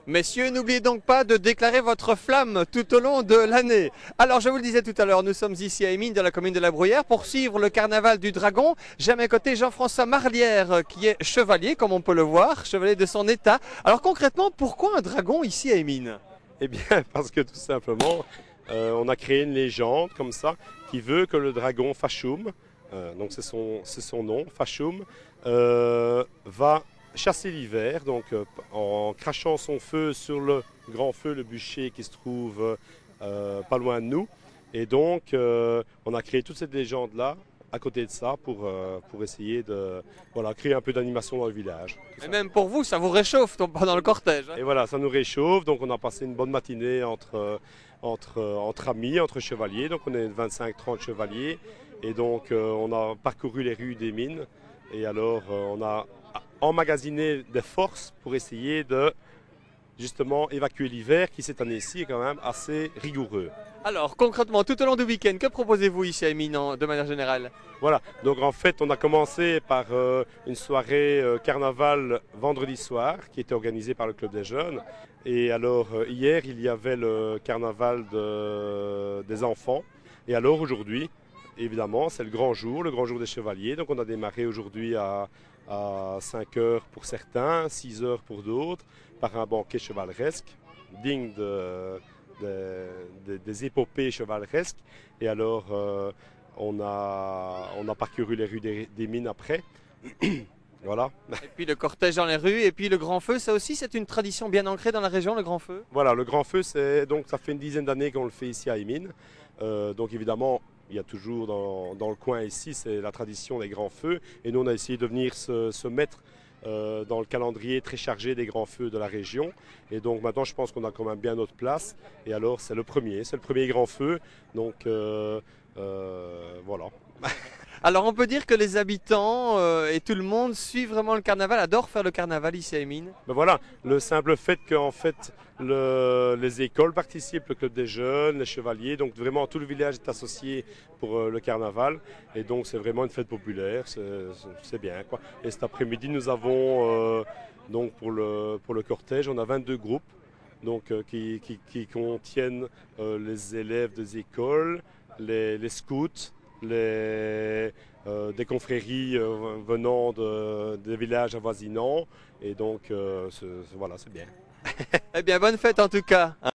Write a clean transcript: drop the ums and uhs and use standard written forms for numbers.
Messieurs, n'oubliez donc pas de déclarer votre flamme tout au long de l'année. Alors, je vous le disais tout à l'heure, nous sommes ici à Émine, dans la commune de La Bruyère, pour suivre le carnaval du Dragon. J'ai à mes côtés Jean-François Marlière, qui est chevalier, comme on peut le voir, chevalier de son état. Alors concrètement, pourquoi un dragon ici à Émine? Eh bien, parce que tout simplement, on a créé une légende comme ça qui veut que le dragon Fashum, donc c'est son nom, Fashum, va chasser l'hiver, donc en crachant son feu sur le grand feu, le bûcher qui se trouve pas loin de nous. Et donc, on a créé toute cette légende-là à côté de ça pour essayer de créer un peu d'animation dans le village. Et même pour vous, ça vous réchauffe pendant le cortège, hein? Et voilà, ça nous réchauffe, donc on a passé une bonne matinée entre amis, entre chevaliers, donc on est 25-30 chevaliers, et donc on a parcouru les rues des mines, et alors on a emmagasiné des forces pour essayer de justement évacuer l'hiver qui cette année-ci est quand même assez rigoureux. Alors concrètement, tout au long du week-end, que proposez-vous ici à Émine de manière générale? Voilà, donc en fait on a commencé par une soirée carnaval vendredi soir qui était organisée par le Club des Jeunes. Et alors hier il y avait le carnaval des enfants. Et alors aujourd'hui, évidemment, c'est le grand jour des chevaliers. Donc on a démarré aujourd'hui à 5 heures pour certains, 6 heures pour d'autres, par un banquet chevaleresque, digne des épopées chevaleresques. Et alors on a parcouru les rues des mines après. Voilà. Et puis le cortège dans les rues, et puis le grand feu, ça aussi c'est une tradition bien ancrée dans la région, le grand feu? Voilà, le grand feu, donc ça fait une dizaine d'années qu'on le fait ici à Émine. Donc évidemment, il y a toujours dans le coin ici, c'est la tradition des grands feux. Et nous, on a essayé de venir se mettre dans le calendrier très chargé des grands feux de la région. Et donc maintenant, je pense qu'on a quand même bien notre place. Et alors, c'est le premier grand feu. Donc voilà. Alors on peut dire que les habitants et tout le monde suivent vraiment le carnaval, adorent faire le carnaval ici à Émine. Ben voilà, le simple fait qu'en fait les écoles participent, le club des jeunes, les chevaliers, donc vraiment tout le village est associé pour le carnaval. Et donc c'est vraiment une fête populaire, c'est bien quoi. Et cet après-midi nous avons donc pour le cortège, on a 22 groupes donc, qui contiennent les élèves des écoles, les scouts, des confréries venant des villages avoisinants. Et donc, voilà, c'est bien. Eh bien, bonne fête en tout cas.